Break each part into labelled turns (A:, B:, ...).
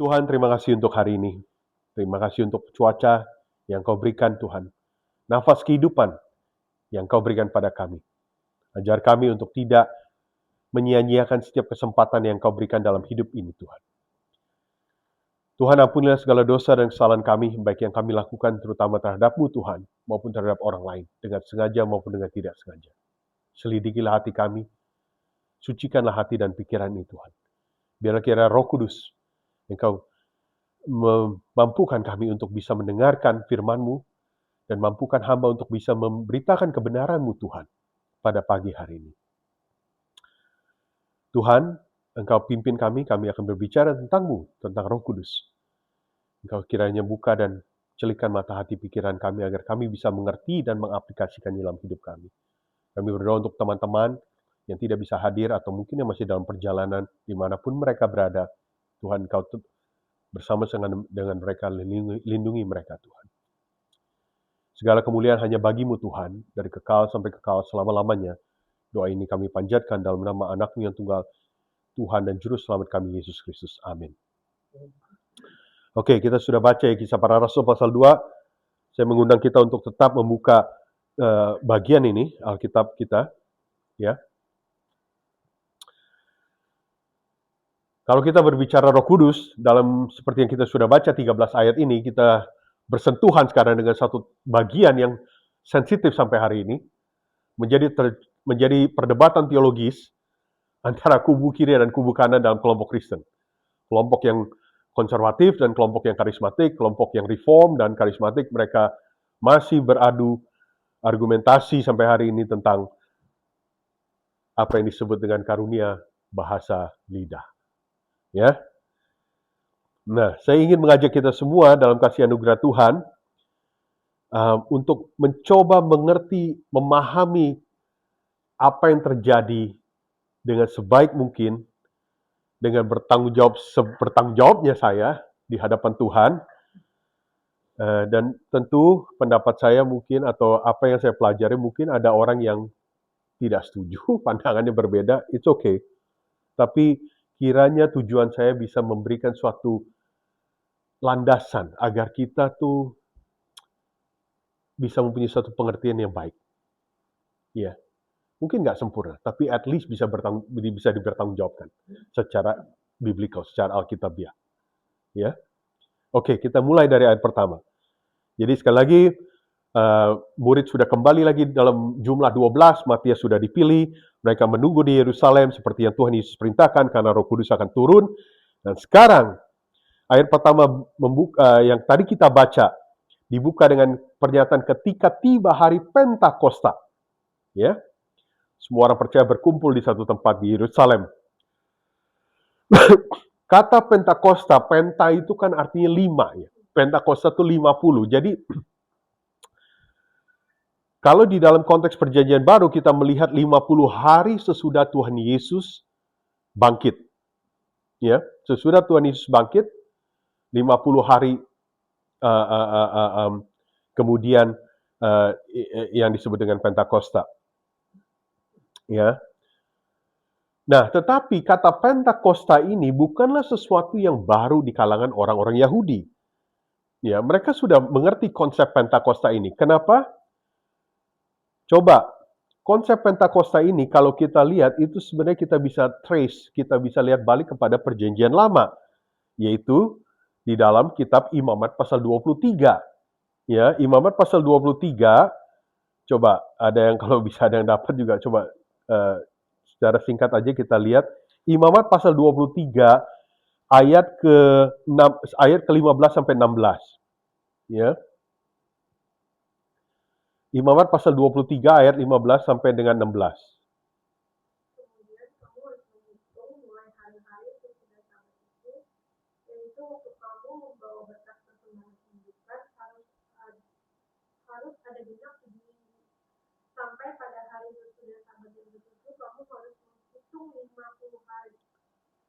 A: Tuhan, terima kasih untuk hari ini. Terima kasih untuk cuaca yang Kau berikan, Tuhan. Nafas kehidupan yang Kau berikan pada kami. Ajar kami untuk tidak menyia-nyiakan setiap kesempatan yang Kau berikan dalam hidup ini, Tuhan. Tuhan, ampunilah segala dosa dan kesalahan kami, baik yang kami lakukan terutama terhadap-Mu, Tuhan, maupun terhadap orang lain, dengan sengaja maupun dengan tidak sengaja. Selidikilah hati kami, sucikanlah hati dan pikiran ini, Tuhan. Biarlah kiranya Roh Kudus, Engkau memampukan kami untuk bisa mendengarkan firman-Mu, dan mampukan hamba untuk bisa memberitakan kebenaran-Mu, Tuhan, pada pagi hari ini. Tuhan, Engkau pimpin kami akan berbicara tentang-Mu, tentang Roh Kudus. Engkau kiranya buka dan celikan mata hati pikiran kami agar kami bisa mengerti dan mengaplikasikan dalam hidup kami. Kami berdoa untuk teman-teman yang tidak bisa hadir atau mungkin yang masih dalam perjalanan dimanapun mereka berada. Tuhan, Engkau bersama dengan mereka, lindungi mereka, Tuhan. Segala kemuliaan hanya bagi-Mu, Tuhan, dari kekal sampai kekal selama-lamanya. Doa ini kami panjatkan dalam nama anak-Mu yang tunggal, Tuhan dan Juru Selamat kami, Yesus Kristus. Amin. Oke, kita sudah baca ya Kisah Para Rasul pasal 2. Saya mengundang kita untuk tetap membuka bagian ini, Alkitab kita. Ya. Kalau kita berbicara Roh Kudus, dalam seperti yang kita sudah baca 13 ayat ini, kita bersentuhan sekarang dengan satu bagian yang sensitif sampai hari ini, menjadi perdebatan teologis antara kubu kiri dan kubu kanan dalam kelompok Kristen. Kelompok yang konservatif dan kelompok yang karismatik, kelompok yang reform dan karismatik, mereka masih beradu argumentasi sampai hari ini tentang apa yang disebut dengan karunia bahasa lidah. Ya. Nah, saya ingin mengajak kita semua dalam kasih anugerah Tuhan untuk mencoba mengerti, memahami apa yang terjadi dengan sebaik mungkin, dengan bertanggung jawabnya saya di hadapan Tuhan. Dan tentu pendapat saya mungkin atau apa yang saya pelajari mungkin ada orang yang tidak setuju, pandangannya berbeda, it's okay. Tapi kiranya tujuan saya bisa memberikan suatu landasan agar kita tuh bisa mempunyai suatu pengertian yang baik. Ya, mungkin nggak sempurna, tapi at least bisa dipertanggungjawabkan secara biblikal, secara alkitabiah. Ya, oke, kita mulai dari ayat pertama. Jadi sekali lagi, murid sudah kembali lagi dalam jumlah 12, Matius sudah dipilih, mereka menunggu di Yerusalem seperti yang Tuhan Yesus perintahkan karena Roh Kudus akan turun. Dan sekarang ayat pertama yang tadi kita baca dibuka dengan pernyataan ketika tiba hari Pentakosta. Ya. Semua orang percaya berkumpul di satu tempat di Yerusalem. Kata Pentakosta, penta itu kan artinya 5 ya. Pentakosta itu 50. Jadi kalau di dalam konteks perjanjian baru kita melihat 50 hari sesudah Tuhan Yesus bangkit. Ya, sesudah Tuhan Yesus bangkit, 50 hari kemudian yang disebut dengan Pentakosta. Ya. Nah, tetapi kata Pentakosta ini bukanlah sesuatu yang baru di kalangan orang-orang Yahudi. Ya, mereka sudah mengerti konsep Pentakosta ini. Kenapa? Coba, konsep Pentakosta ini kalau kita lihat itu sebenarnya kita bisa trace, kita bisa lihat balik kepada perjanjian lama, yaitu di dalam kitab Imamat pasal 23. Ya, Imamat pasal 23, coba ada yang kalau bisa ada yang dapat juga coba secara singkat aja kita lihat Imamat pasal 23 ayat ke-15 sampai 16. Ya. Imamat pasal 23 ayat 15 sampai dengan 16.
B: Kemudian kamu harus menghitung mulai hari-hari sesudah Sabat itu, yaitu waktu kamu membawa berkat persembahan kehidupan harus ada genap 7 minggu. Sampai pada hari sesudah Sabat yang ke-7 kamu harus menghitung 50 hari.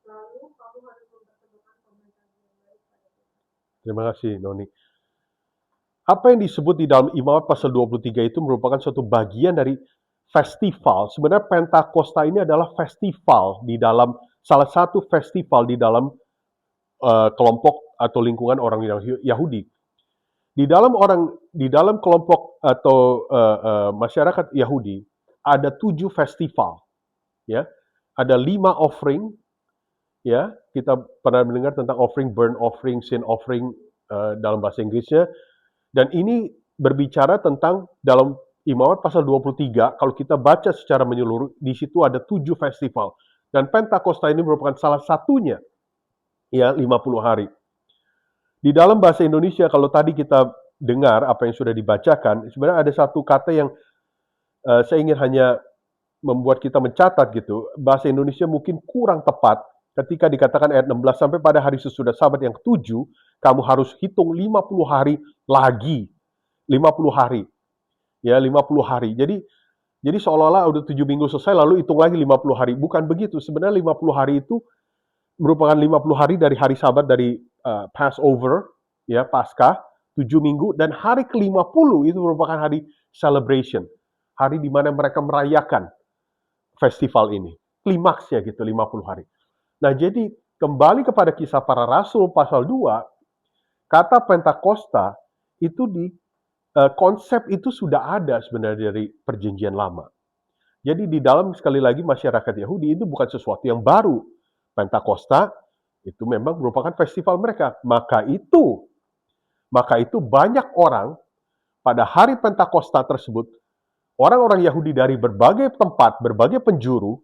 B: Lalu kamu harus mempersembahkan korban yang baik pada Tuhan.
A: Terima kasih, Noni. Apa yang disebut di dalam Imamat pasal 23 itu merupakan suatu bagian dari festival. Sebenarnya Pentakosta ini adalah festival di dalam salah satu festival di dalam kelompok atau lingkungan orang Yahudi. Di dalam kelompok atau masyarakat Yahudi ada 7 festival, ya. Ada 5 offering, ya. Kita pernah mendengar tentang offering, burnt offering, sin offering dalam bahasa Inggrisnya. Dan ini berbicara tentang dalam Imamat pasal 23, kalau kita baca secara menyeluruh, di situ ada 7 festival. Dan Pentakosta ini merupakan salah satunya, ya, 50 hari. Di dalam bahasa Indonesia, kalau tadi kita dengar apa yang sudah dibacakan, sebenarnya ada satu kata yang saya ingin hanya membuat kita mencatat gitu. Bahasa Indonesia mungkin kurang tepat ketika dikatakan ayat 16, sampai pada hari sesudah Sabat yang ke-7, kamu harus hitung 50 hari lagi. 50 hari. Ya, 50 hari. Jadi seolah-olah udah 7 minggu selesai lalu hitung lagi 50 hari. Bukan begitu. Sebenarnya 50 hari itu merupakan 50 hari dari hari Sabat, dari Passover, ya, Paskah, 7 minggu, dan hari ke-50 itu merupakan hari celebration. Hari di mana mereka merayakan festival ini. Klimaksnya gitu, 50 hari. Nah, jadi kembali kepada Kisah Para Rasul pasal 2, kata Pentakosta itu konsep itu sudah ada sebenarnya dari Perjanjian Lama. Jadi di dalam, sekali lagi, masyarakat Yahudi itu bukan sesuatu yang baru. Pentakosta itu memang merupakan festival mereka. Maka itu banyak orang pada hari Pentakosta tersebut, orang-orang Yahudi dari berbagai tempat, berbagai penjuru,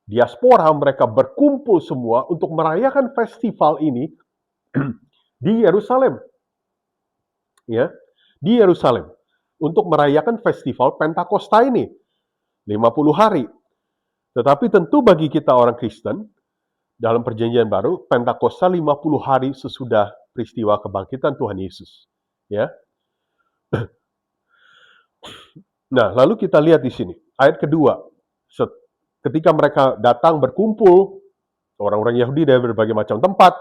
A: diaspora, mereka berkumpul semua untuk merayakan festival ini di Yerusalem. Ya, di Yerusalem untuk merayakan festival Pentakosta ini 50 hari. Tetapi tentu bagi kita orang Kristen dalam Perjanjian Baru, Pentakosta 50 hari sesudah peristiwa kebangkitan Tuhan Yesus. Ya. Nah, lalu kita lihat di sini ayat kedua. Ketika mereka datang berkumpul, orang-orang Yahudi dari berbagai macam tempat,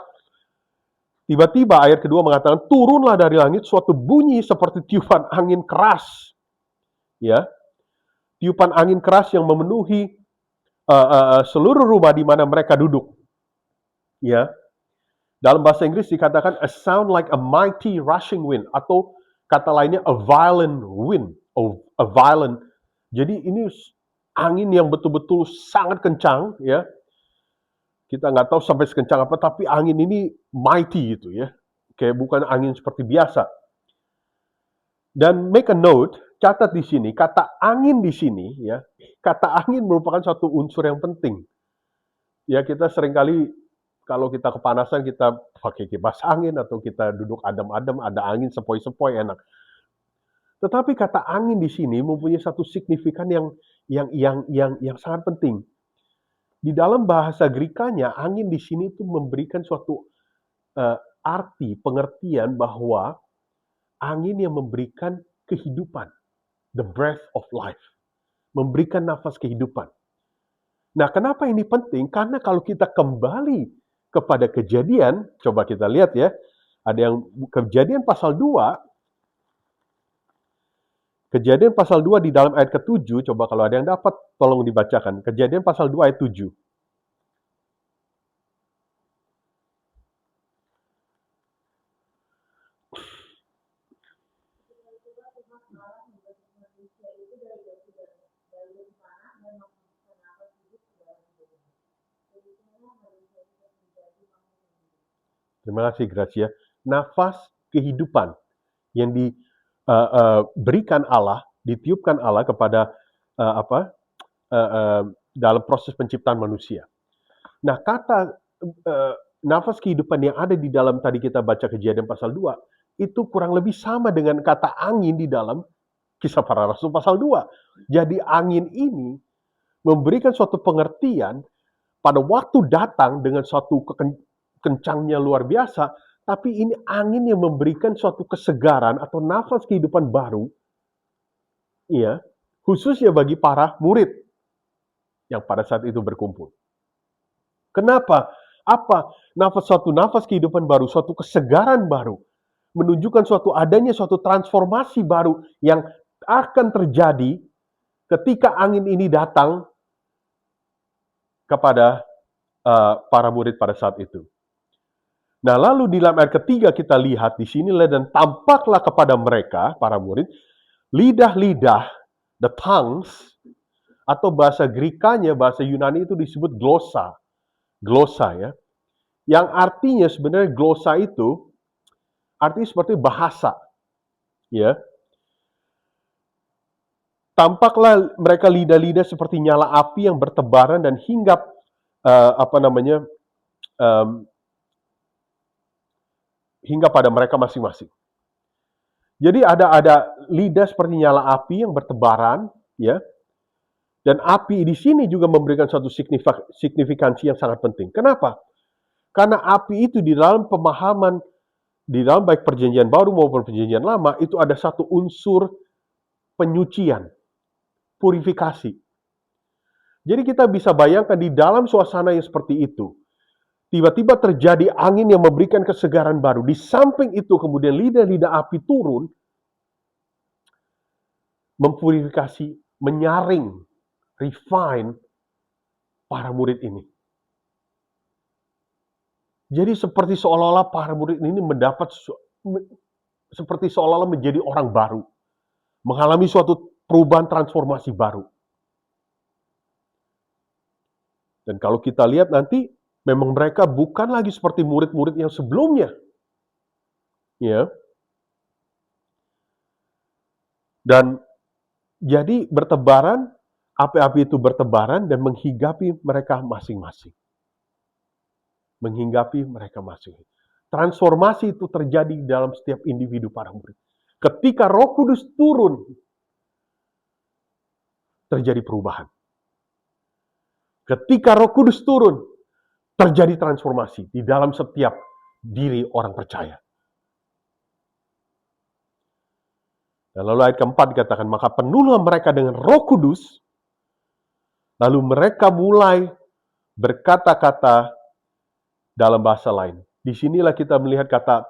A: tiba-tiba ayat kedua mengatakan, turunlah dari langit suatu bunyi seperti tiupan angin keras. Ya, tiupan angin keras yang memenuhi seluruh rumah di mana mereka duduk. Ya, dalam bahasa Inggris dikatakan a sound like a mighty rushing wind, atau kata lainnya a violent wind, a violent. Jadi ini angin yang betul-betul sangat kencang, ya. Kita nggak tahu sampai sekencang apa, tapi angin ini mighty gitu, ya. Kayak bukan angin seperti biasa. Dan make a note, catat di sini, kata angin di sini, ya, kata angin merupakan satu unsur yang penting. Ya, kita seringkali kalau kita kepanasan kita pakai kipas angin atau kita duduk adem-adem, ada angin sepoi-sepoi enak. Tetapi kata angin di sini mempunyai satu signifikan yang sangat penting. Di dalam bahasa Grekanya, angin di sini itu memberikan suatu arti, pengertian bahwa angin yang memberikan kehidupan, the breath of life, memberikan nafas kehidupan. Nah, kenapa ini penting? Karena kalau kita kembali kepada Kejadian, coba kita lihat ya, ada yang Kejadian pasal 2, Kejadian pasal 2 di dalam ayat ke-7, coba kalau ada yang dapat, tolong dibacakan. Kejadian pasal 2 ayat 7. Terima kasih Gracia. Nafas kehidupan yang diberikan Allah, ditiupkan Allah kepada dalam proses penciptaan manusia. Nah, kata nafas kehidupan yang ada di dalam tadi kita baca Kejadian pasal 2, itu kurang lebih sama dengan kata angin di dalam Kisah Para Rasul pasal 2. Jadi angin ini memberikan suatu pengertian pada waktu datang dengan suatu kencangnya luar biasa, tapi ini angin yang memberikan suatu kesegaran atau nafas kehidupan baru, ya, khususnya bagi para murid yang pada saat itu berkumpul. Kenapa? Apa? Suatu nafas kehidupan baru, suatu kesegaran baru, menunjukkan adanya suatu transformasi baru yang akan terjadi ketika angin ini datang kepada para murid pada saat itu. Nah, lalu di dalam ayat ketiga kita lihat di sinilah, dan tampaklah kepada mereka, para murid, lidah-lidah, the tongues, atau bahasa Grekanya, bahasa Yunani itu disebut glosa. Glosa ya. Yang artinya sebenarnya glosa itu artinya seperti bahasa. Ya. Tampaklah mereka lidah-lidah seperti nyala api yang bertebaran dan hinggap hingga pada mereka masing-masing. Jadi ada lidah seperti nyala api yang bertebaran, ya. Dan api di sini juga memberikan satu signifikansi yang sangat penting. Kenapa? Karena api itu di dalam pemahaman, di dalam baik perjanjian baru maupun perjanjian lama, itu ada satu unsur penyucian, purifikasi. Jadi kita bisa bayangkan di dalam suasana yang seperti itu, tiba-tiba terjadi angin yang memberikan kesegaran baru. Di samping itu kemudian lidah-lidah api turun, mempurifikasi, menyaring, refine para murid ini. Jadi seperti seolah-olah para murid ini mendapat seperti seolah-olah menjadi orang baru. Mengalami suatu perubahan transformasi baru. Dan kalau kita lihat nanti, memang mereka bukan lagi seperti murid-murid yang sebelumnya. Ya. Dan jadi bertebaran, api-api itu bertebaran dan menghinggapi mereka masing-masing. Menghinggapi mereka masing-masing. Transformasi itu terjadi dalam setiap individu para murid. Ketika Roh Kudus turun, terjadi perubahan. Ketika Roh Kudus turun, terjadi transformasi di dalam setiap diri orang percaya. Dan lalu ayat keempat dikatakan, maka penuhlah mereka dengan Roh Kudus, lalu mereka mulai berkata-kata dalam bahasa lain. Disinilah kita melihat kata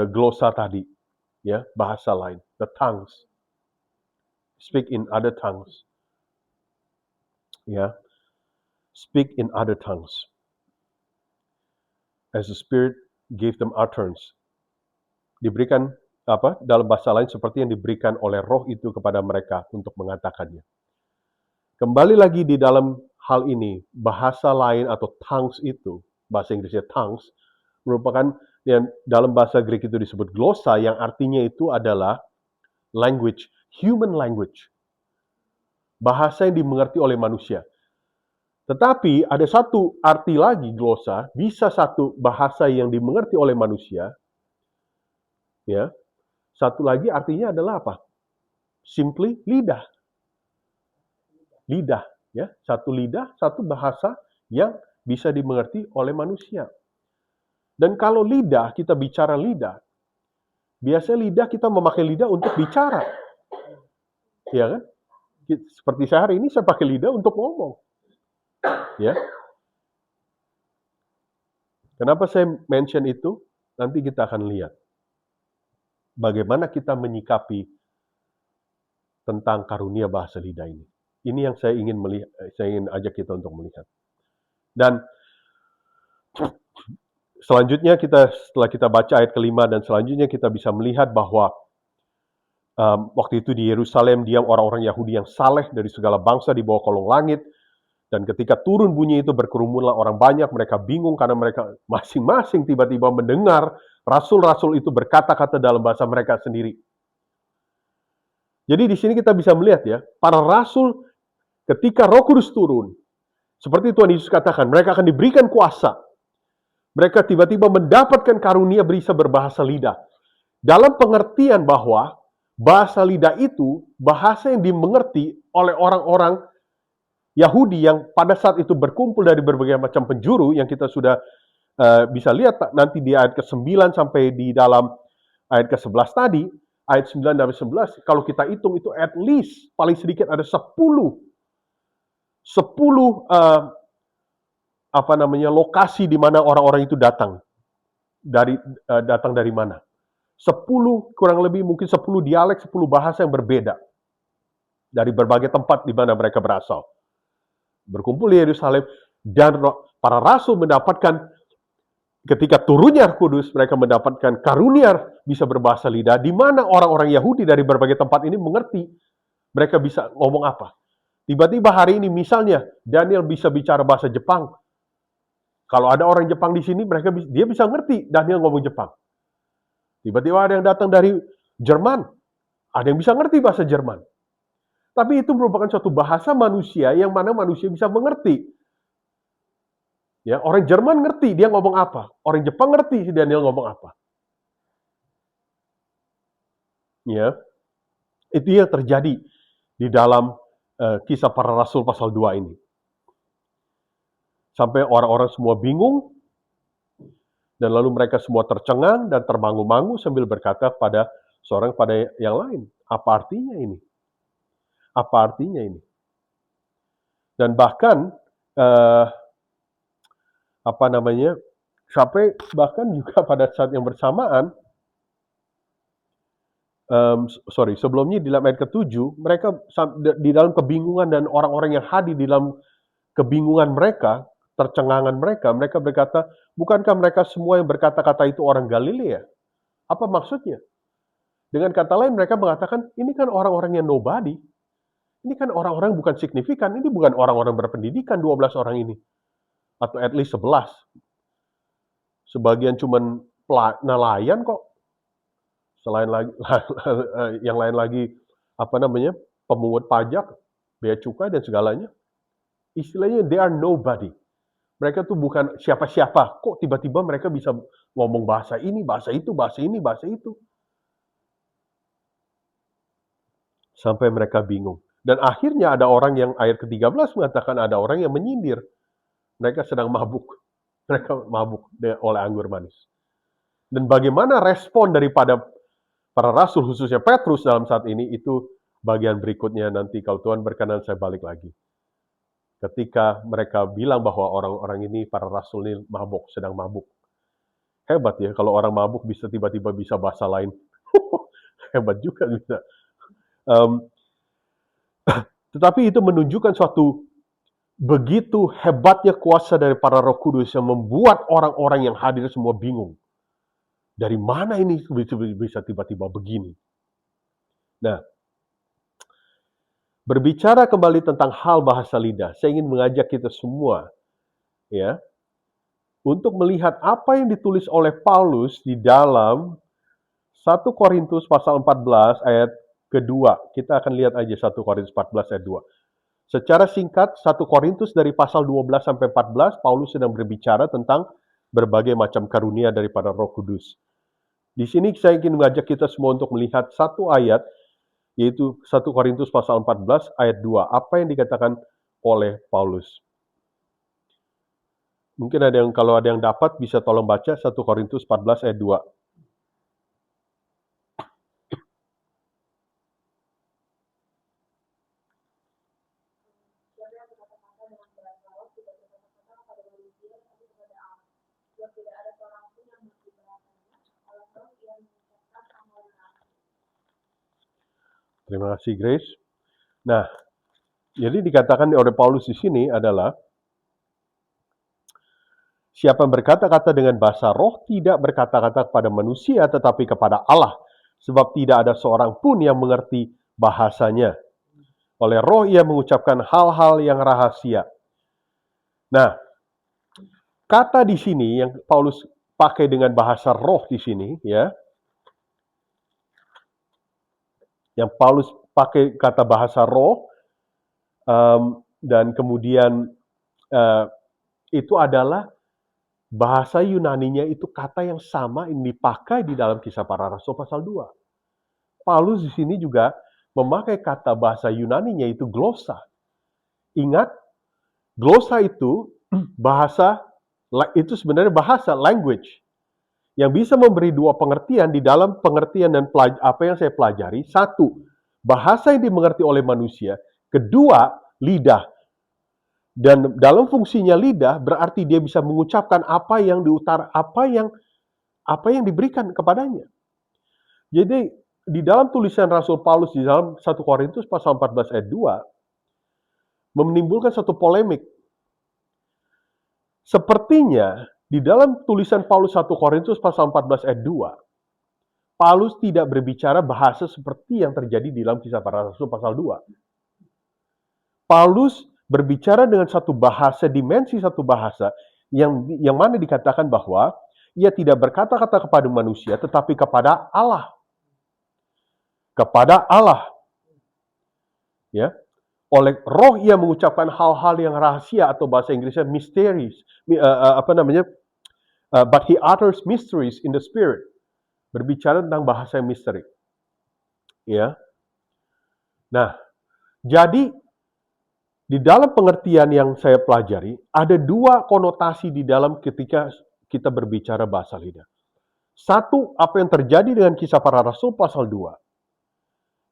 A: glosa tadi, ya, bahasa lain, the tongues, speak in other tongues, ya, speak in other tongues, as the Spirit gave them utterance. Diberikan dalam bahasa lain seperti yang diberikan oleh Roh itu kepada mereka untuk mengatakannya. Kembali lagi di dalam hal ini, bahasa lain atau tongues itu, bahasa Inggrisnya tongues, merupakan yang dalam bahasa Greek itu disebut glosa, yang artinya itu adalah language, human language. Bahasa yang dimengerti oleh manusia. Tetapi ada satu arti lagi glosa, bisa satu bahasa yang dimengerti oleh manusia, ya. Satu lagi artinya adalah apa? Simply lidah. Lidah, ya. Satu lidah, satu bahasa yang bisa dimengerti oleh manusia. Dan kalau lidah, kita bicara lidah, biasanya lidah kita memakai lidah untuk bicara. Ya kan? Seperti saya hari ini saya pakai lidah untuk ngomong. Ya. Kenapa saya mention itu? Nanti kita akan lihat bagaimana kita menyikapi tentang karunia bahasa lidah ini. Ini yang saya ingin melihat, saya ingin ajak kita untuk melihat. Dan selanjutnya setelah kita baca ayat kelima dan selanjutnya kita bisa melihat bahwa waktu itu di Yerusalem diam orang-orang Yahudi yang saleh dari segala bangsa di bawah kolong langit. Dan ketika turun bunyi itu berkerumunlah orang banyak, mereka bingung karena mereka masing-masing tiba-tiba mendengar rasul-rasul itu berkata-kata dalam bahasa mereka sendiri. Jadi di sini kita bisa melihat ya, para rasul ketika Roh Kudus turun, seperti Tuhan Yesus katakan, mereka akan diberikan kuasa. Mereka tiba-tiba mendapatkan karunia bisa berbahasa lidah. Dalam pengertian bahwa bahasa lidah itu bahasa yang dimengerti oleh orang-orang Yahudi yang pada saat itu berkumpul dari berbagai macam penjuru yang kita sudah bisa lihat nanti di ayat ke-9 sampai di dalam ayat ke-11 tadi, ayat 9 dan 11, kalau kita hitung itu at least paling sedikit ada 10 lokasi di mana orang-orang itu datang. Datang dari mana? 10 kurang lebih mungkin 10 dialek, 10 bahasa yang berbeda dari berbagai tempat di mana mereka berasal. Berkumpul di Yerusalem dan para rasul mendapatkan ketika turunnya Roh Kudus, mereka mendapatkan karunia bisa berbahasa lidah, di mana orang-orang Yahudi dari berbagai tempat ini mengerti mereka bisa ngomong apa. Tiba-tiba hari ini misalnya Daniel bisa bicara bahasa Jepang. Kalau ada orang Jepang di sini, dia bisa ngerti Daniel ngomong Jepang. Tiba-tiba ada yang datang dari Jerman, ada yang bisa ngerti bahasa Jerman. Tapi itu merupakan suatu bahasa manusia yang mana manusia bisa mengerti. Ya, orang Jerman ngerti dia ngomong apa, orang Jepang ngerti si Daniel ngomong apa. Ya, itu yang terjadi di dalam Kisah Para Rasul pasal 2 ini. Sampai orang-orang semua bingung, dan lalu mereka semua tercengang dan termangu-mangu sambil berkata pada yang lain, apa artinya ini? Apa artinya ini? Dan bahkan sampai bahkan juga pada saat yang bersamaan, sebelumnya di dalam ayat ke-7, mereka di dalam kebingungan dan orang-orang yang hadir di dalam kebingungan mereka, tercengangan mereka berkata, bukankah mereka semua yang berkata-kata itu orang Galilea? Apa maksudnya? Dengan kata lain mereka mengatakan, ini kan orang-orang yang nobody. Ini kan orang-orang bukan signifikan, ini bukan orang-orang berpendidikan 12 orang ini. Atau at least 11. Sebagian cuman nelayan kok. Selain lagi, yang lain lagi, pemungut pajak, bea cukai dan segalanya. Istilahnya they are nobody. Mereka tuh bukan siapa-siapa. Kok tiba-tiba mereka bisa ngomong bahasa ini, bahasa itu, bahasa ini, bahasa itu. Sampai mereka bingung. Dan akhirnya ada orang yang ayat ke-13 mengatakan ada orang yang menyindir. Mereka sedang mabuk. Mereka mabuk oleh anggur manis. Dan bagaimana respon daripada para rasul, khususnya Petrus dalam saat ini, itu bagian berikutnya nanti kalau Tuhan berkenan saya balik lagi. Ketika mereka bilang bahwa orang-orang ini, para rasul ini mabuk, sedang mabuk. Hebat ya, kalau orang mabuk bisa tiba-tiba bisa bahasa lain. Hebat juga bisa. Tetapi itu menunjukkan suatu begitu hebatnya kuasa dari para Roh Kudus yang membuat orang-orang yang hadir semua bingung. Dari mana ini bisa tiba-tiba begini? Nah, berbicara kembali tentang hal bahasa lidah, saya ingin mengajak kita semua ya untuk melihat apa yang ditulis oleh Paulus di dalam 1 Korintus pasal 14 ayat kedua. Kita akan lihat aja 1 Korintus 14 ayat 2. Secara singkat, 1 Korintus dari pasal 12 sampai 14, Paulus sedang berbicara tentang berbagai macam karunia daripada Roh Kudus. Di sini saya ingin mengajak kita semua untuk melihat satu ayat, yaitu 1 Korintus pasal 14 ayat 2. Apa yang dikatakan oleh Paulus? Mungkin kalau ada yang dapat bisa tolong baca 1 Korintus 14 ayat 2. Terima kasih Grace. Nah, jadi dikatakan oleh Paulus di sini adalah siapa yang berkata-kata dengan bahasa roh tidak berkata-kata kepada manusia tetapi kepada Allah, sebab tidak ada seorang pun yang mengerti bahasanya. Oleh roh ia mengucapkan hal-hal yang rahasia. Nah, kata di sini yang Paulus pakai dengan bahasa roh di sini ya. Yang Paulus pakai kata bahasa roh, dan kemudian itu adalah bahasa Yunaninya itu kata yang sama yang dipakai di dalam Kisah Para Rasul pasal 2. Paulus di sini juga memakai kata bahasa Yunaninya itu glosa. Ingat, glosa itu bahasa, itu sebenarnya bahasa, language, yang bisa memberi dua pengertian di dalam pengertian dan apa yang saya pelajari. Satu, bahasa yang dimengerti oleh manusia. Kedua, lidah. Dan dalam fungsinya lidah berarti dia bisa mengucapkan apa yang diberikan kepadanya. Jadi di dalam tulisan Rasul Paulus di dalam 1 Korintus pasal 14 ayat 2 menimbulkan satu polemik. Sepertinya Di dalam tulisan Paulus 1 Korintus pasal 14 ayat 2, Paulus tidak berbicara bahasa seperti yang terjadi di dalam Kisah Para Rasul pasal 2. Paulus berbicara dengan satu bahasa, dimensi satu bahasa, yang mana dikatakan bahwa ia tidak berkata-kata kepada manusia, tetapi kepada Allah. Kepada Allah. Ya, oleh roh ia mengucapkan hal-hal yang rahasia, atau bahasa Inggrisnya mysteries. But he utters mysteries in the spirit. Berbicara tentang bahasa yang misteri. Ya. Nah, jadi di dalam pengertian yang saya pelajari, ada dua konotasi di dalam ketika kita berbicara bahasa lidah. Satu, apa yang terjadi dengan Kisah Para Rasul pasal 2.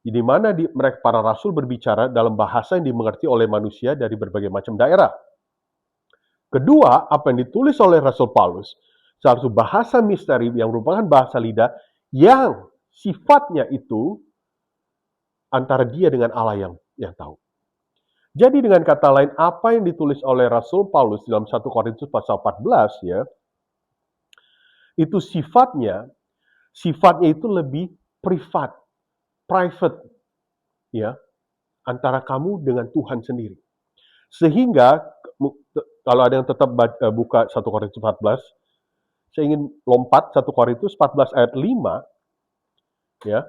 A: Di mana mereka para rasul berbicara dalam bahasa yang dimengerti oleh manusia dari berbagai macam daerah. Kedua, apa yang ditulis oleh Rasul Paulus, satu bahasa misteri yang merupakan bahasa lidah yang sifatnya itu antara dia dengan Allah yang tahu. Jadi dengan kata lain, apa yang ditulis oleh Rasul Paulus dalam 1 Korintus pasal 14 ya, itu sifatnya itu lebih privat, private ya, antara kamu dengan Tuhan sendiri. Sehingga kalau ada yang tetap buka 1 Korintus 14, saya ingin lompat 1 Korintus 14 ayat 5 ya.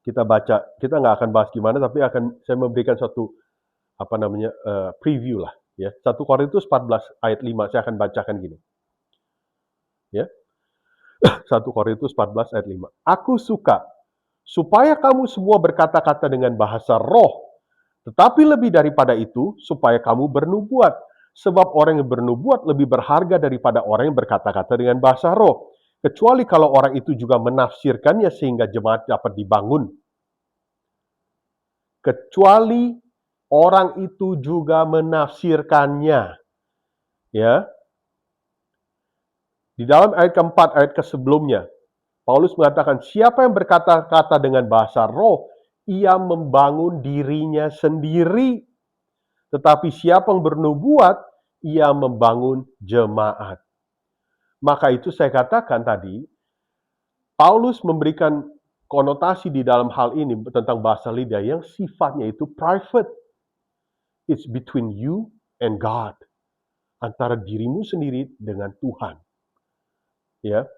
A: Kita baca, kita nggak akan bahas gimana, tapi saya memberikan satu preview lah ya. 1 Korintus 14 ayat 5 saya akan bacakan gini. Ya. 1 Korintus 14 ayat 5. Aku suka supaya kamu semua berkata-kata dengan bahasa roh, tetapi lebih daripada itu supaya kamu bernubuat, sebab orang yang bernubuat lebih berharga daripada orang yang berkata-kata dengan bahasa roh, kecuali kalau orang itu juga menafsirkannya sehingga jemaat dapat dibangun. Kecuali orang itu juga menafsirkannya. Ya. Di dalam ayat keempat, ayat sebelumnya, Paulus mengatakan, siapa yang berkata-kata dengan bahasa roh, ia membangun dirinya sendiri. Tetapi siapa yang bernubuat, ia membangun jemaat. Maka itu saya katakan tadi, Paulus memberikan konotasi di dalam hal ini tentang bahasa lidah yang sifatnya itu private. It's between you and God. Antara dirimu sendiri dengan Tuhan. Ya.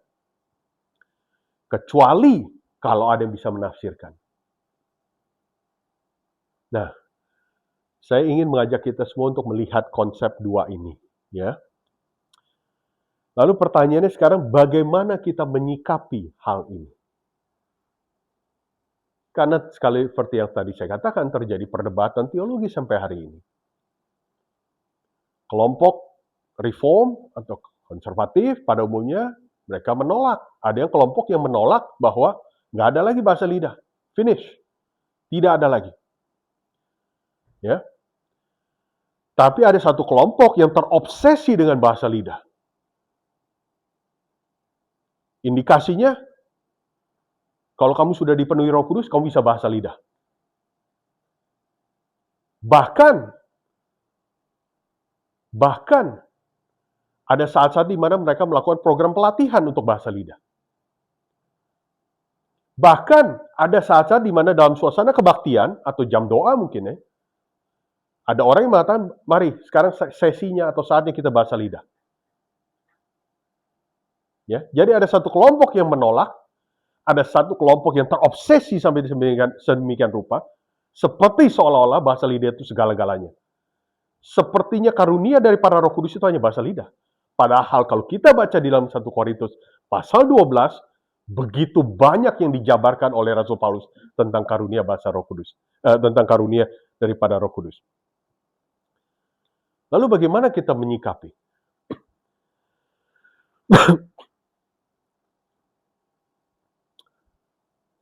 A: Kecuali kalau ada yang bisa menafsirkan. Nah, saya ingin mengajak kita semua untuk melihat konsep dua ini, ya. Lalu pertanyaannya sekarang, bagaimana kita menyikapi hal ini? Karena sekali seperti yang tadi saya katakan, terjadi perdebatan teologi sampai hari ini. Kelompok reform atau konservatif pada umumnya mereka menolak. Ada yang kelompok yang menolak bahwa nggak ada lagi bahasa lidah, finish, tidak ada lagi. Ya. Tapi ada satu kelompok yang terobsesi dengan bahasa lidah. Indikasinya, kalau kamu sudah dipenuhi Roh Kudus, kamu bisa bahasa lidah. Bahkan ada saat-saat di mana mereka melakukan program pelatihan untuk bahasa lidah. Bahkan ada saat-saat di mana dalam suasana kebaktian atau jam doa mungkin ya, ada orang yang mengatakan, mari sekarang sesinya atau saatnya kita bahasa lidah. Ya, jadi ada satu kelompok yang menolak, ada satu kelompok yang terobsesi sampai sedemikian rupa, seperti seolah-olah bahasa lidah itu segala-galanya. Sepertinya karunia dari para Roh Kudus itu hanya bahasa lidah. Padahal kalau kita baca di dalam 1 Korintus pasal 12, begitu banyak yang dijabarkan oleh Rasul Paulus tentang karunia bahasa Roh Kudus, tentang karunia daripada Roh Kudus. Lalu bagaimana kita menyikapi?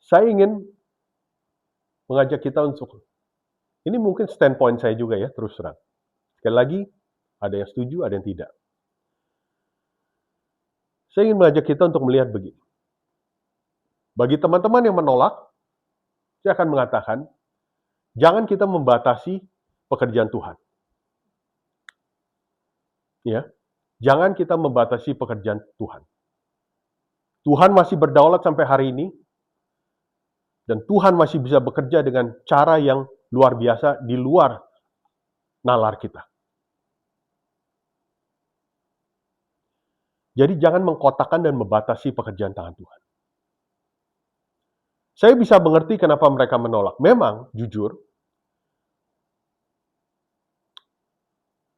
A: Saya ingin mengajak kita untuk, ini mungkin standpoint saya juga ya, terus terang. Sekali lagi, ada yang setuju, ada yang tidak. Saya ingin mengajak kita untuk melihat begini. Bagi teman-teman yang menolak, saya akan mengatakan, jangan kita membatasi pekerjaan Tuhan. Ya. Jangan kita membatasi pekerjaan Tuhan. Tuhan masih berdaulat sampai hari ini, dan Tuhan masih bisa bekerja dengan cara yang luar biasa di luar nalar kita. Jadi jangan mengkotakkan dan membatasi pekerjaan tangan Tuhan. Saya bisa mengerti kenapa mereka menolak. Memang, jujur,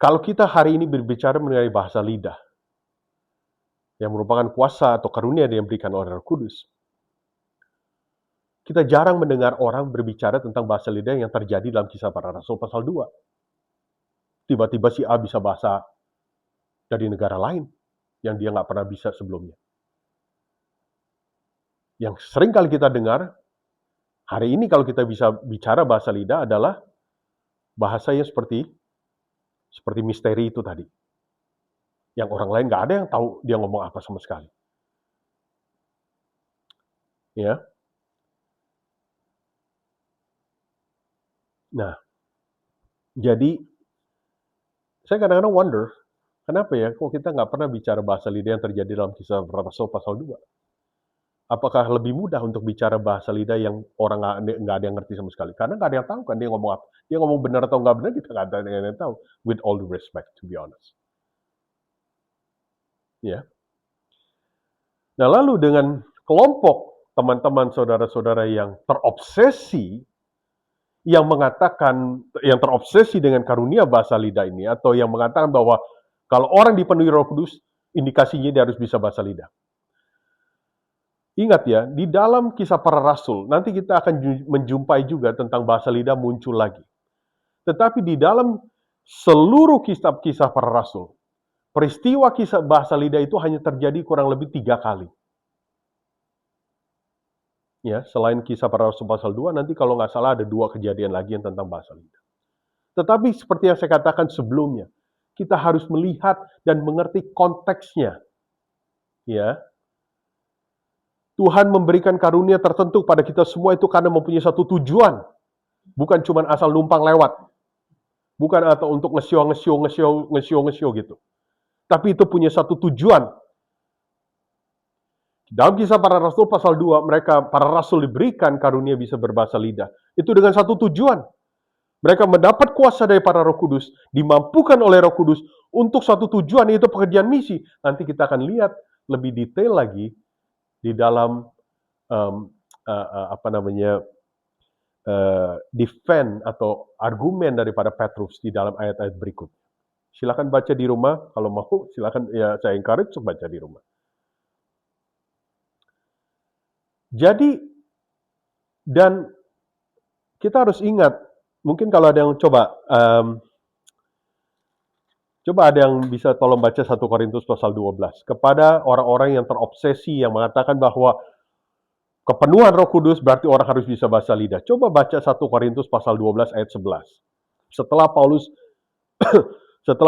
A: kalau kita hari ini berbicara mengenai bahasa lidah, yang merupakan kuasa atau karunia yang diberikan oleh Roh Kudus, kita jarang mendengar orang berbicara tentang bahasa lidah yang terjadi dalam Kisah Para Rasul pasal 2. Tiba-tiba si A bisa bahasa dari negara lain yang dia nggak pernah bisa sebelumnya. Yang sering kali kita dengar, hari ini kalau kita bisa bicara bahasa lidah adalah bahasanya seperti misteri itu tadi. Yang orang lain nggak ada yang tahu dia ngomong apa sama sekali. Ya. Nah, jadi saya kadang-kadang wonder, kenapa ya kok kita nggak pernah bicara bahasa lidah yang terjadi dalam Kisah Rasul pasal 2? Apakah lebih mudah untuk bicara bahasa lidah yang orang nggak ada yang ngerti sama sekali? Karena nggak ada yang tahu kan dia ngomong apa. Dia ngomong benar atau nggak benar, kita nggak ada yang tahu. With all due respect, to be honest. Ya. Nah, lalu dengan kelompok teman-teman saudara-saudara yang terobsesi, yang terobsesi dengan karunia bahasa lidah ini, atau yang mengatakan bahwa kalau orang dipenuhi Roh Kudus, indikasinya dia harus bisa bahasa lidah. Ingat ya, di dalam Kisah Para Rasul, nanti kita akan menjumpai juga tentang bahasa lidah muncul lagi. Tetapi di dalam seluruh kisah Para Rasul, peristiwa kisah bahasa lidah itu hanya terjadi kurang lebih 3 kali. Ya, selain Kisah Para Rasul pasal 2, nanti kalau nggak salah ada 2 kejadian lagi yang tentang bahasa lidah. Tetapi seperti yang saya katakan sebelumnya, kita harus melihat dan mengerti konteksnya. Ya, Tuhan memberikan karunia tertentu pada kita semua itu karena mempunyai satu tujuan. Bukan cuma asal numpang lewat. Bukan atau untuk ngesio gitu. Tapi itu punya satu tujuan. Dalam Kisah Para Rasul pasal 2, para rasul diberikan karunia bisa berbahasa lidah. Itu dengan satu tujuan. Mereka mendapat kuasa dari para Roh Kudus, dimampukan oleh Roh Kudus untuk satu tujuan, yaitu pekerjaan misi. Nanti kita akan lihat lebih detail lagi di dalam defend atau argumen daripada Petrus di dalam ayat-ayat berikut. Silakan baca di rumah, kalau mau silakan, ya saya encourage untuk baca di rumah. Jadi, dan kita harus ingat, mungkin kalau ada yang coba ada yang bisa tolong baca 1 Korintus pasal 12. Kepada orang-orang yang terobsesi, yang mengatakan bahwa kepenuhan Roh Kudus berarti orang harus bisa bahasa lidah. Coba baca 1 Korintus pasal 12 ayat 11. Setelah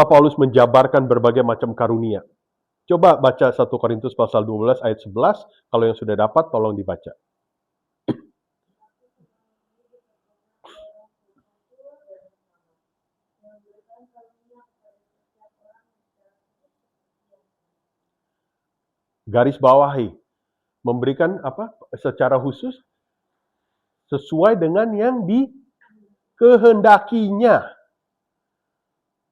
A: Paulus menjabarkan berbagai macam karunia. Coba baca 1 Korintus pasal 12 ayat 11. Kalau yang sudah dapat, tolong dibaca. Garis bawahi. Memberikan apa? Secara khusus sesuai dengan yang dikehendakinya.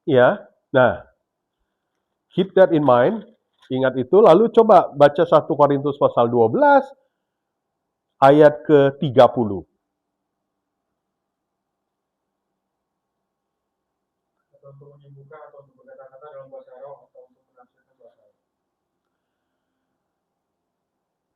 A: Ya. Nah, keep that in mind. Ingat itu. Lalu coba baca 1 Korintus pasal 12 ayat ke-30.
C: Untuk menyembuhkan atau untuk berkata-kata dalam bahasa roh atau untuk menafsirkan bahasa roh.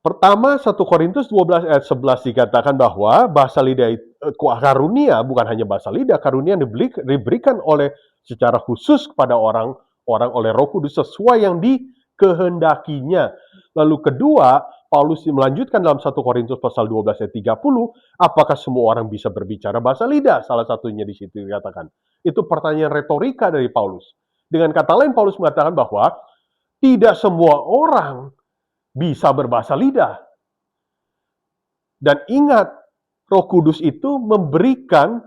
A: Pertama, 1 Korintus 12 ayat 11 dikatakan bahwa bahasa lidah karunia, bukan hanya bahasa lidah, karunia yang diberikan oleh secara khusus kepada orang oleh Roh Kudus sesuai yang dikehendakinya. Lalu kedua, Paulus melanjutkan dalam 1 Korintus pasal 12 ayat 30, apakah semua orang bisa berbicara bahasa lidah? Salah satunya di situ dikatakan. Itu pertanyaan retorika dari Paulus. Dengan kata lain, Paulus mengatakan bahwa tidak semua orang bisa berbahasa lidah. Dan ingat, Roh Kudus itu memberikan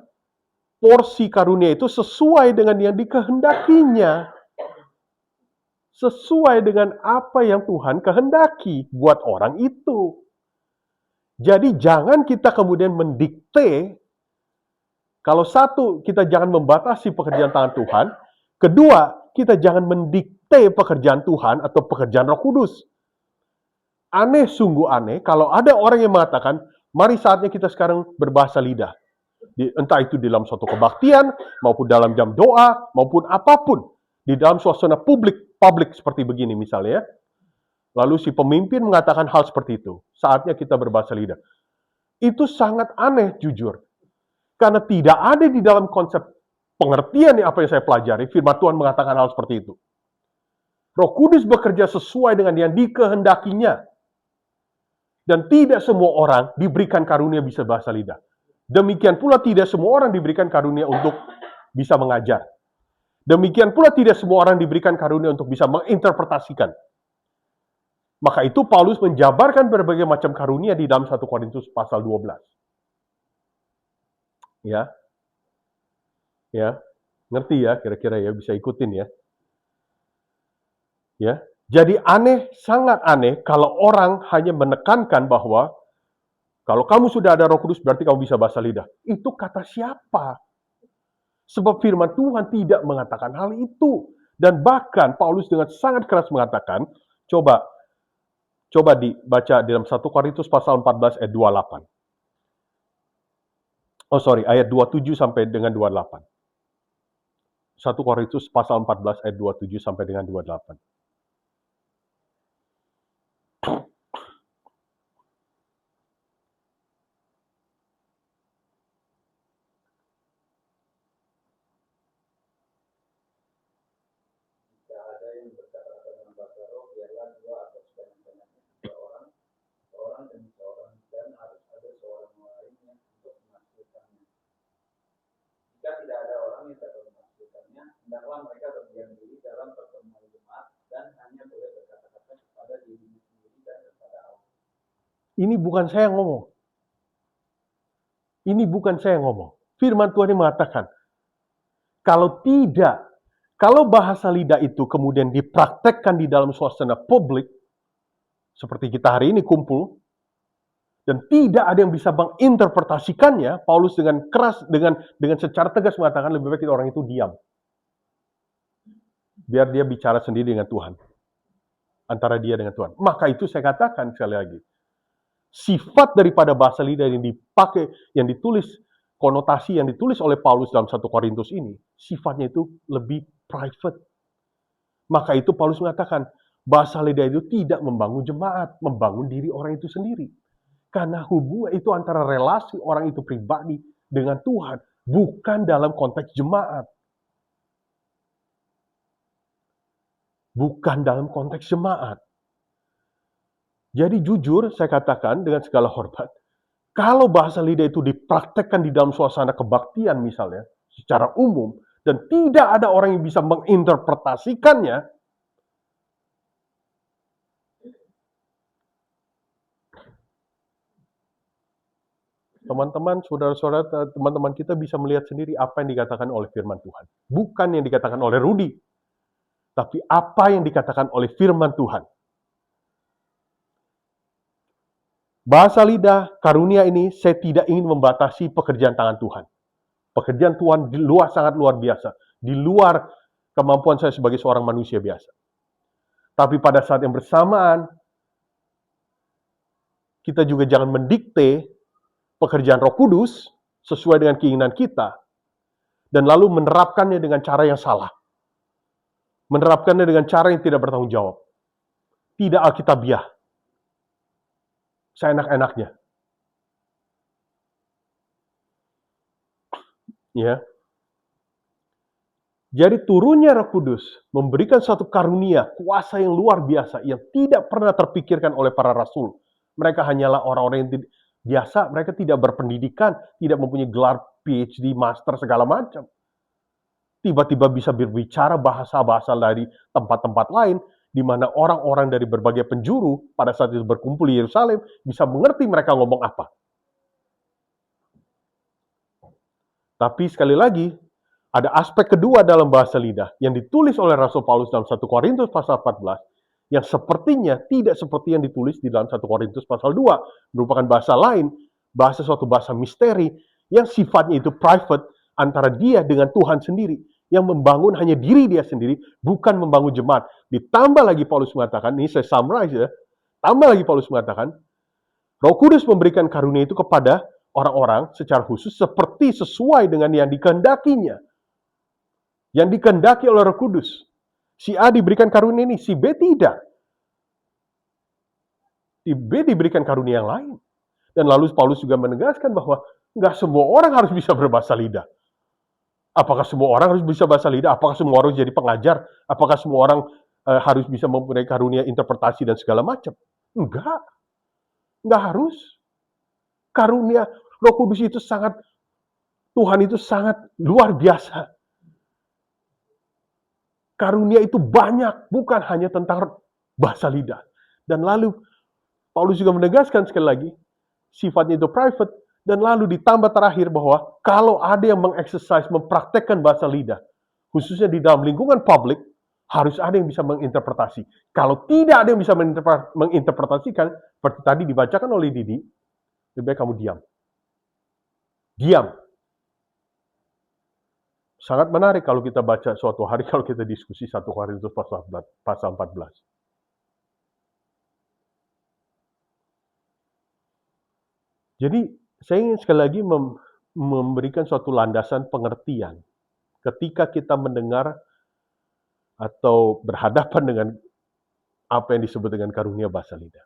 A: porsi karunia itu sesuai dengan yang dikehendakinya. sesuai dengan apa yang Tuhan kehendaki buat orang itu. Jadi jangan kita kemudian mendikte. Kalau satu, kita jangan membatasi pekerjaan tangan Tuhan. Kedua, kita jangan mendikte pekerjaan Tuhan atau pekerjaan Roh Kudus. Aneh, sungguh aneh, kalau ada orang yang mengatakan, mari saatnya kita sekarang berbahasa lidah. Entah itu di dalam suatu kebaktian, maupun dalam jam doa, maupun apapun. Di dalam suasana publik seperti begini misalnya. Lalu si pemimpin mengatakan hal seperti itu. Saatnya kita berbahasa lidah. Itu sangat aneh, jujur. Karena tidak ada di dalam konsep pengertian apa yang saya pelajari, firman Tuhan mengatakan hal seperti itu. Roh Kudus bekerja sesuai dengan yang dikehendakinya. Dan tidak semua orang diberikan karunia bisa bahasa lidah. Demikian pula tidak semua orang diberikan karunia untuk bisa mengajar. Demikian pula tidak semua orang diberikan karunia untuk bisa menginterpretasikan. Maka itu Paulus menjabarkan berbagai macam karunia di dalam 1 Korintus pasal 12. Ya. Ya. Ngerti ya kira-kira ya, bisa ikutin ya. Ya. Jadi aneh, sangat aneh kalau orang hanya menekankan bahwa kalau kamu sudah ada Roh Kudus berarti kamu bisa bahasa lidah. Itu kata siapa? Sebab firman Tuhan tidak mengatakan hal itu. Dan bahkan Paulus dengan sangat keras mengatakan, coba dibaca dalam 1 Korintus pasal 14 ayat 28. Ayat 27 sampai dengan 28. 1 Korintus pasal 14 ayat 27 sampai dengan 28.
D: Jika ada yang berkata-kata dengan bahasa roh, biarlah dua atau sebanyak-banyaknya 3 orang, seorang demi seorang, dan harus ada seorang lainnya untuk menafsirkannya. Jika tidak ada orang yang dapat menafsirkannya, hendaklah mereka berdiam diri dalam pertemuan jemaat dan hanya boleh berkata-kata kepada dirinya sendiri dan kepada Allah.
A: Ini bukan saya ngomong. Ini bukan saya ngomong. Firman Tuhan yang mengatakan, kalau bahasa lidah itu kemudian dipraktekkan di dalam suasana publik, seperti kita hari ini kumpul, dan tidak ada yang bisa menginterpretasikannya, Paulus dengan keras, dengan secara tegas mengatakan lebih baik orang itu diam. Biar dia bicara sendiri dengan Tuhan. Antara dia dengan Tuhan. Maka itu saya katakan sekali lagi, sifat daripada bahasa lidah yang dipakai, yang ditulis, konotasi yang ditulis oleh Paulus dalam 1 Korintus ini, sifatnya itu lebih private. Maka itu Paulus mengatakan, bahasa lidah itu tidak membangun jemaat, membangun diri orang itu sendiri. Karena hubungan itu antara relasi orang itu pribadi dengan Tuhan, bukan dalam konteks jemaat. Bukan dalam konteks jemaat. Jadi jujur, saya katakan dengan segala hormat, kalau bahasa lidah itu dipraktekkan di dalam suasana kebaktian misalnya, secara umum, dan tidak ada orang yang bisa menginterpretasikannya, teman-teman, saudara-saudara, teman-teman kita bisa melihat sendiri apa yang dikatakan oleh firman Tuhan. Bukan yang dikatakan oleh Rudy, tapi apa yang dikatakan oleh firman Tuhan. Bahasa lidah, karunia ini, saya tidak ingin membatasi pekerjaan tangan Tuhan. Pekerjaan Tuhan sangat luar biasa. Di luar kemampuan saya sebagai seorang manusia biasa. Tapi pada saat yang bersamaan, kita juga jangan mendikte pekerjaan Roh Kudus sesuai dengan keinginan kita. Dan lalu menerapkannya dengan cara yang salah. Menerapkannya dengan cara yang tidak bertanggung jawab. Tidak alkitabiah. Seenak-enaknya. Ya. Jadi turunnya Roh Kudus memberikan suatu karunia, kuasa yang luar biasa yang tidak pernah terpikirkan oleh para rasul. Mereka hanyalah orang-orang yang biasa, mereka tidak berpendidikan, tidak mempunyai gelar PhD, master segala macam. Tiba-tiba bisa berbicara bahasa-bahasa dari tempat-tempat lain, di mana orang-orang dari berbagai penjuru pada saat itu berkumpul di Yerusalem bisa mengerti mereka ngomong apa. Tapi sekali lagi, Ada aspek kedua dalam bahasa lidah yang ditulis oleh Rasul Paulus dalam 1 Korintus pasal 14 yang sepertinya tidak seperti yang ditulis di dalam 1 Korintus pasal 2, merupakan bahasa lain, suatu bahasa misteri yang sifatnya itu private antara dia dengan Tuhan sendiri, yang membangun hanya diri dia sendiri, bukan membangun jemaat. Ditambah lagi Paulus mengatakan, ini saya summarize ya, tambah lagi Paulus mengatakan, Roh Kudus memberikan karunia itu kepada orang-orang secara khusus seperti sesuai dengan yang dikehendakinya. Yang dikehendaki oleh Roh Kudus. Si A diberikan karunia ini, si B tidak. Si B diberikan karunia yang lain. Dan lalu Paulus juga menegaskan bahwa nggak semua orang harus bisa berbahasa lidah. Apakah semua orang harus bisa bahasa lidah? Apakah semua orang harus jadi pengajar? Apakah semua orang harus bisa mempunyai karunia interpretasi dan segala macam? Enggak harus. Karunia Roh Kudus itu Tuhan itu sangat luar biasa. Karunia itu banyak, bukan hanya tentang bahasa lidah. Dan lalu Paulus juga menegaskan sekali lagi, sifatnya itu private, dan lalu ditambah terakhir bahwa kalau ada yang mempraktekkan bahasa lidah, khususnya di dalam lingkungan publik, harus ada yang bisa menginterpretasi. Kalau tidak ada yang bisa menginterpretasikan, seperti tadi dibacakan oleh Didi, lebih baik kamu diam. Diam. Sangat menarik kalau kita baca suatu hari, kalau kita diskusi 1 Korintus pasal 14. Jadi, saya ingin sekali lagi memberikan suatu landasan pengertian. Ketika kita mendengar atau berhadapan dengan apa yang disebut dengan karunia bahasa lidah.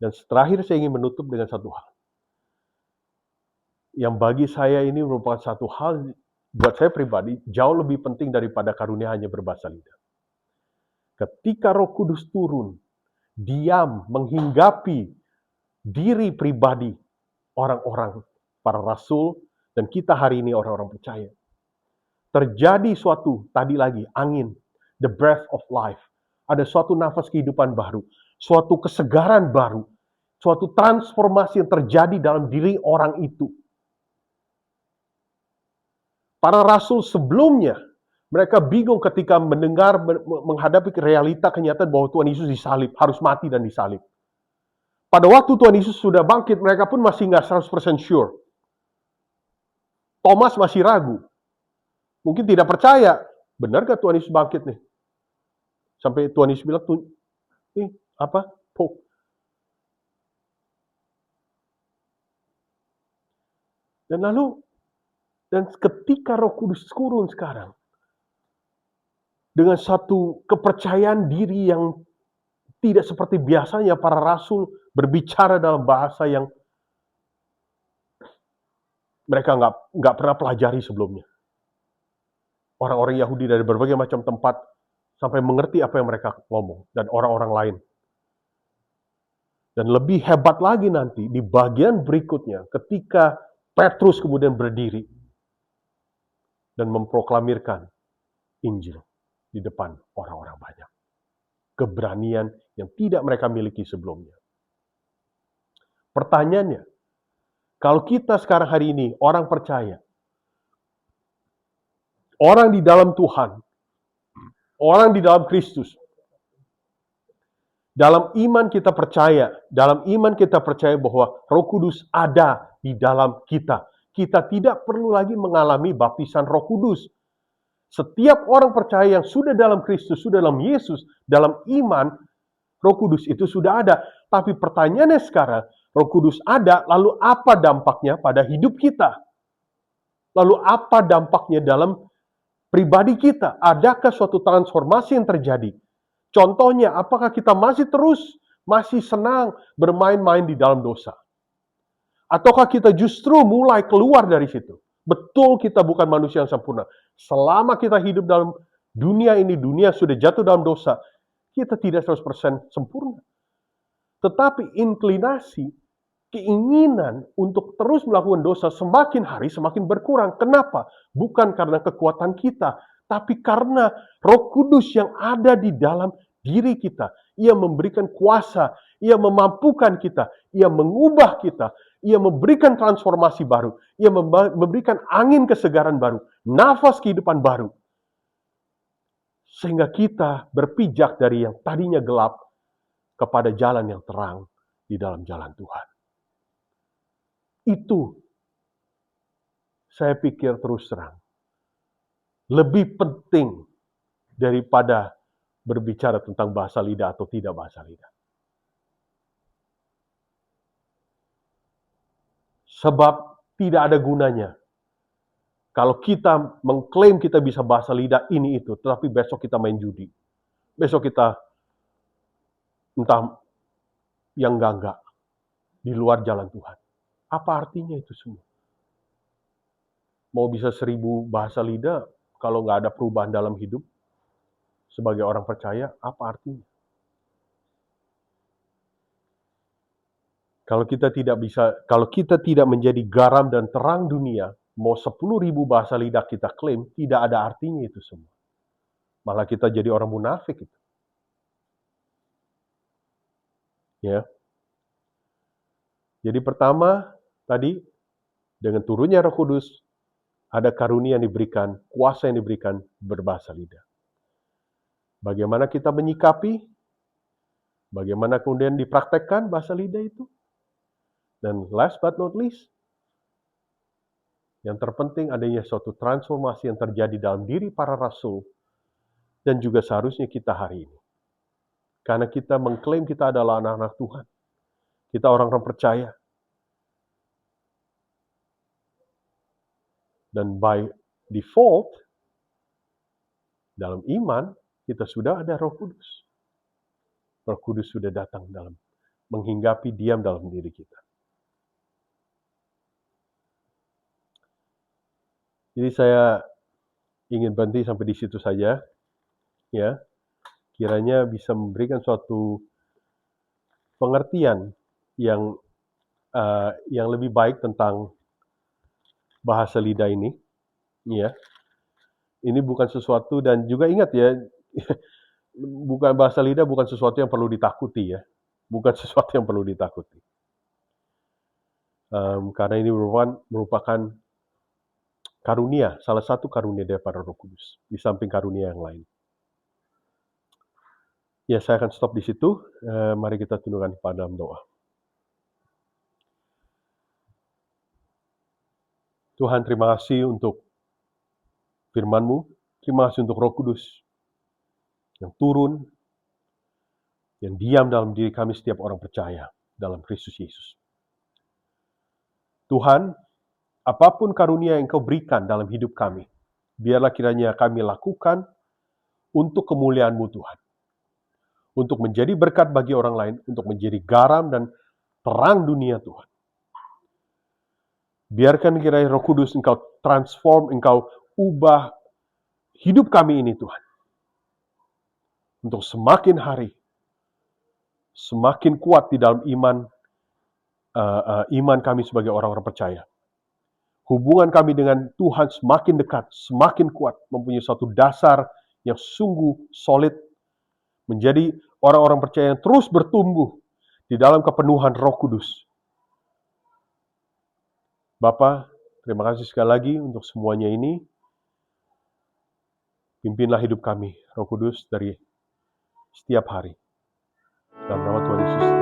A: Dan terakhir saya ingin menutup dengan satu hal. Yang bagi saya ini merupakan satu hal, buat saya pribadi, jauh lebih penting daripada karunia hanya berbahasa lidah. Ketika Roh Kudus turun, diam, menghinggapi diri pribadi orang-orang, para rasul, dan kita hari ini orang-orang percaya. Terjadi suatu, tadi lagi, angin, the breath of life. Ada suatu nafas kehidupan baru, suatu kesegaran baru, suatu transformasi yang terjadi dalam diri orang itu. Para rasul sebelumnya, mereka bingung ketika mendengar, menghadapi realita kenyataan bahwa Tuhan Yesus disalib, harus mati dan disalib. Pada waktu Tuhan Yesus sudah bangkit, mereka pun masih nggak 100% sure. Thomas masih ragu. Mungkin tidak percaya, benar gak Tuhan Yesus bangkit nih? Sampai Tuhan Yesus bilang, Dan ketika Roh Kudus turun sekarang, dengan satu kepercayaan diri yang tidak seperti biasanya para rasul berbicara dalam bahasa yang mereka nggak pernah pelajari sebelumnya. Orang-orang Yahudi dari berbagai macam tempat sampai mengerti apa yang mereka ngomong, dan orang-orang lain. Dan lebih hebat lagi nanti di bagian berikutnya, ketika Petrus kemudian berdiri dan memproklamirkan Injil di depan orang-orang banyak. Keberanian yang tidak mereka miliki sebelumnya. Pertanyaannya, kalau kita sekarang hari ini orang percaya, orang di dalam Tuhan, orang di dalam Kristus, dalam iman kita percaya bahwa Roh Kudus ada di dalam kita. Kita tidak perlu lagi mengalami baptisan Roh Kudus. Setiap orang percaya yang sudah dalam Kristus, sudah dalam Yesus, dalam iman, Roh Kudus itu sudah ada. Tapi pertanyaannya sekarang, Roh Kudus ada, lalu apa dampaknya pada hidup kita? Lalu apa dampaknya dalam pribadi kita? Adakah suatu transformasi yang terjadi? Contohnya, apakah kita masih senang bermain-main di dalam dosa? Ataukah kita justru mulai keluar dari situ? Betul kita bukan manusia yang sempurna. Selama kita hidup dalam dunia ini, dunia sudah jatuh dalam dosa, kita tidak 100% sempurna. Tetapi inklinasi, keinginan untuk terus melakukan dosa semakin hari semakin berkurang. Kenapa? Bukan karena kekuatan kita, tapi karena Roh Kudus yang ada di dalam diri kita. Ia memberikan kuasa, ia memampukan kita, ia mengubah kita, Ia memberikan transformasi baru. Ia memberikan angin kesegaran baru. Nafas kehidupan baru. Sehingga kita berpijak dari yang tadinya gelap kepada jalan yang terang di dalam jalan Tuhan. Itu saya pikir terus terang lebih penting daripada berbicara tentang bahasa lidah atau tidak bahasa lidah. Sebab tidak ada gunanya kalau kita mengklaim kita bisa bahasa lidah ini itu, tetapi besok kita main judi. Besok kita entah yang enggak di luar jalan Tuhan. Apa artinya itu semua? Mau bisa 1000 bahasa lidah, kalau nggak ada perubahan dalam hidup, sebagai orang percaya, apa artinya? Kalau kita tidak menjadi garam dan terang dunia, mau 10.000 bahasa lidah kita klaim, tidak ada artinya itu semua. Malah kita jadi orang munafik itu. Ya. Jadi pertama, tadi, dengan turunnya Roh Kudus, ada karunia yang diberikan, kuasa yang diberikan berbahasa lidah. Bagaimana kita menyikapi, bagaimana kemudian dipraktekkan bahasa lidah itu. Dan last but not least, yang terpenting adanya suatu transformasi yang terjadi dalam diri para rasul dan juga seharusnya kita hari ini. Karena kita mengklaim kita adalah anak-anak Tuhan. Kita orang-orang percaya. Dan by default, dalam iman, kita sudah ada Roh Kudus. Roh Kudus sudah datang dalam menghinggapi diam dalam diri kita. Jadi saya ingin berhenti sampai di situ saja, ya. Kiranya bisa memberikan suatu pengertian yang lebih baik tentang bahasa lidah ini, ya. Ini bukan sesuatu, dan juga ingat ya, bukan bahasa lidah bukan sesuatu yang perlu ditakuti ya, bukan sesuatu yang perlu ditakuti. Karena ini merupakan karunia, salah satu karunia daripada Roh Kudus, di samping karunia yang lain. Ya, saya akan stop di situ. Mari kita tundukkan pada dalam doa. Tuhan, terima kasih untuk firman-Mu. Terima kasih untuk Roh Kudus yang turun, yang diam dalam diri kami setiap orang percaya dalam Kristus Yesus. Tuhan, apapun karunia yang Kau berikan dalam hidup kami, biarlah kiranya kami lakukan untuk kemuliaan-Mu Tuhan. Untuk menjadi berkat bagi orang lain, untuk menjadi garam dan terang dunia Tuhan. Biarkan kiranya Roh Kudus Engkau transform, Engkau ubah hidup kami ini Tuhan. Untuk semakin hari, semakin kuat di dalam iman kami sebagai orang-orang percaya. Hubungan kami dengan Tuhan semakin dekat, semakin kuat, mempunyai suatu dasar yang sungguh solid, menjadi orang-orang percaya yang terus bertumbuh di dalam kepenuhan Roh Kudus. Bapa, terima kasih sekali lagi untuk semuanya ini. Pimpinlah hidup kami, Roh Kudus, dari setiap hari. Dalam nama Tuhan Yesus.